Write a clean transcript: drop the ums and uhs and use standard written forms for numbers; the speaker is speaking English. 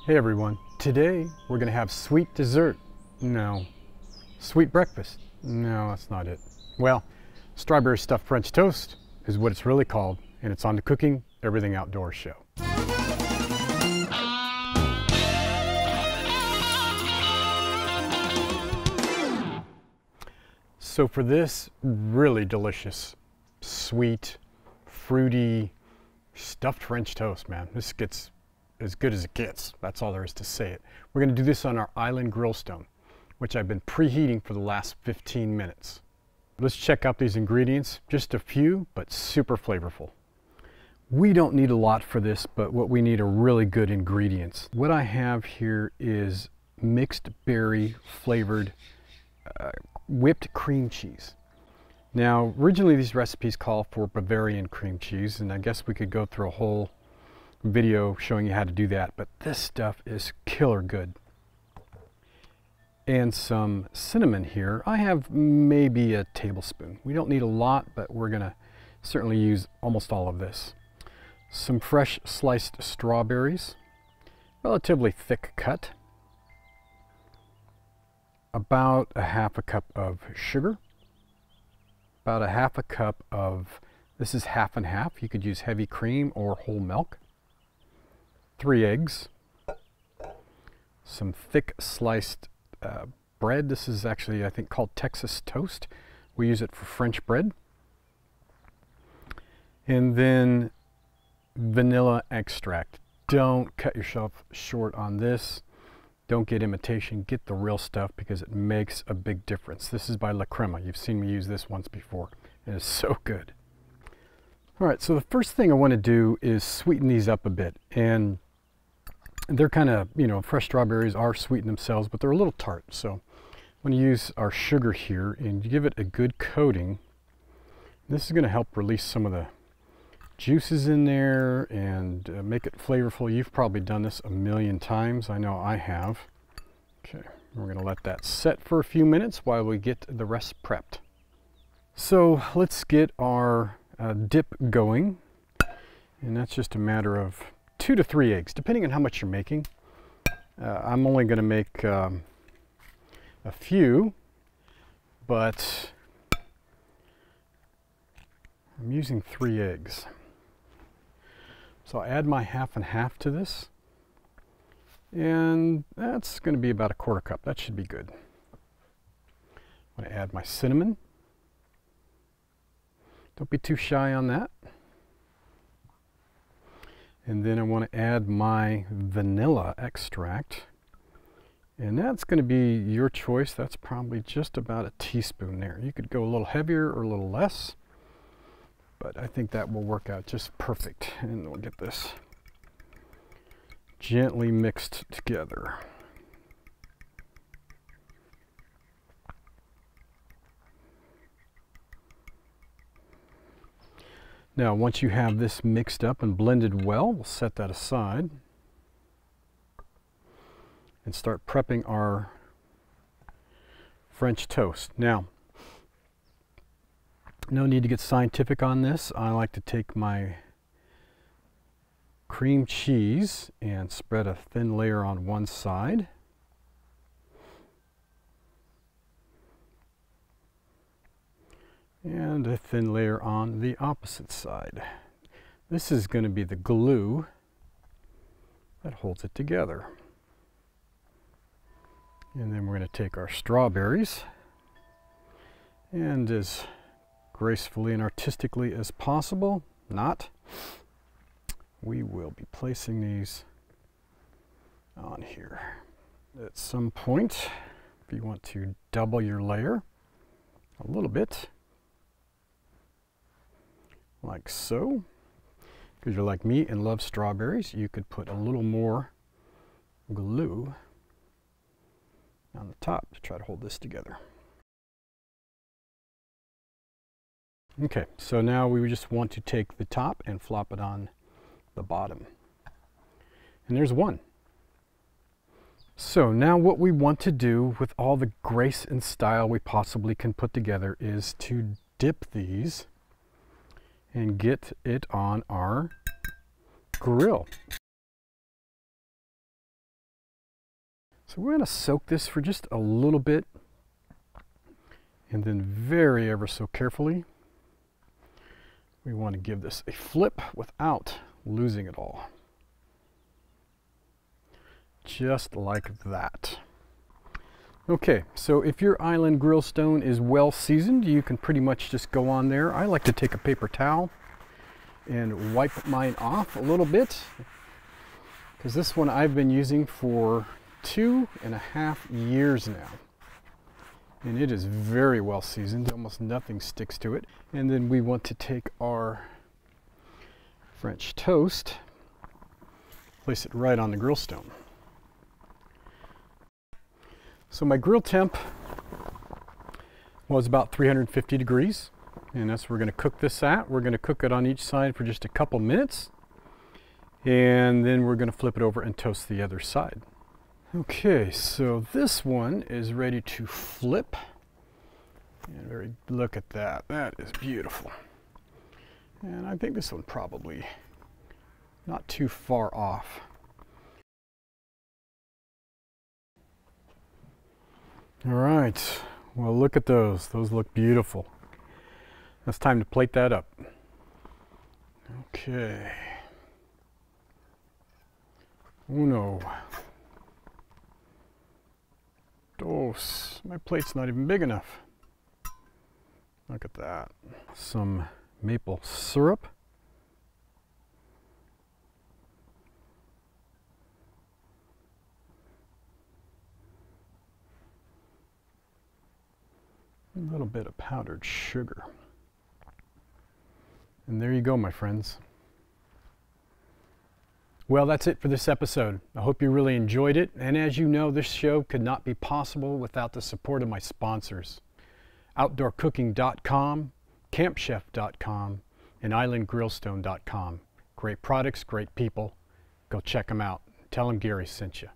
Hey everyone, today we're going to have sweet dessert. No. Sweet breakfast. No, that's not it. Well, strawberry stuffed French toast is what it's really called, and it's on the Cooking Everything Outdoors show. So for this really delicious, sweet, fruity, stuffed French toast, man, this gets as good as it gets. That's all there is to say it. We're going to do this on our Island Grillstone, which I've been preheating for the last 15 minutes. Let's check out these ingredients. Just a few, but super flavorful. We don't need a lot for this, but what we need are really good ingredients. What I have here is mixed berry flavored whipped cream cheese. Now, originally these recipes call for Bavarian cream cheese, and I guess we could go through a whole video showing you how to do that, but this stuff is killer good. And some cinnamon here. I have maybe a tablespoon. We don't need a lot, but we're gonna certainly use almost all of this. Some fresh sliced strawberries, relatively thick cut. About a half a cup of sugar. About a half a cup of, this is half and half. You could use heavy cream or whole milk. 3 eggs, some thick sliced bread. This is actually, I think, called Texas toast. We use it for French bread. And then vanilla extract. Don't cut yourself short on this. Don't get imitation, get the real stuff because it makes a big difference. This is by Lagrima. You've seen me use this once before. It is so good. All right, so the first thing I want to do is sweeten these up a bit. And they're kind of, you know, fresh strawberries are sweet in themselves, but they're a little tart. So I'm going to use our sugar here and give it a good coating. This is going to help release some of the juices in there and make it flavorful. You've probably done this a million times. I know I have. Okay, we're going to let that set for a few minutes while we get the rest prepped. So let's get our dip going. And that's just a matter of 2 to 3 eggs, depending on how much you're making. I'm only going to make a few, but I'm using 3 eggs. So I'll add my half and half to this, and that's going to be about a 1/4 cup. That should be good. I'm going to add my cinnamon. Don't be too shy on that. And then I want to add my vanilla extract. And that's going to be your choice. That's probably just about a teaspoon there. You could go a little heavier or a little less, but I think that will work out just perfect. And we'll get this gently mixed together. Now, once you have this mixed up and blended well, we'll set that aside and start prepping our French toast. Now, no need to get scientific on this. I like to take my cream cheese and spread a thin layer on one side. And a thin layer on the opposite side. This is going to be the glue that holds it together. And then we're going to take our strawberries and as gracefully and artistically as possible, we will be placing these on here. At some point, if you want to double your layer a little bit, like so. Because you're like me and love strawberries, you could put a little more glue on the top to try to hold this together. Okay, so now we just want to take the top and flop it on the bottom. And there's one. So now what we want to do with all the grace and style we possibly can put together is to dip these and get it on our grill. So we're going to soak this for just a little bit, and then very ever so carefully, we want to give this a flip without losing it all. Just like that. Okay, so if your Island Grillstone is well seasoned, you can pretty much just go on there. I like to take a paper towel and wipe mine off a little bit, because this one I've been using for 2.5 years now. And it is very well seasoned, almost nothing sticks to it. And then we want to take our French toast, place it right on the Grillstone. So my grill temp was about 350 degrees, and that's where we're going to cook this at. We're going to cook it on each side for just a couple minutes, and then we're going to flip it over and toast the other side. Okay, so this one is ready to flip. And look at that. That is beautiful. And I think this one probably not too far off. All right, well, look at those. Those look beautiful. It's time to plate that up. Okay. Uno. Dos. My plate's not even big enough. Look at that. Some maple syrup. A little bit of powdered sugar. And there you go, my friends. Well, that's it for this episode. I hope you really enjoyed it. And as you know, this show could not be possible without the support of my sponsors. OutdoorCooking.com, CampChef.com, and IslandGrillstone.com. Great products, great people. Go check them out. Tell them Gary sent you.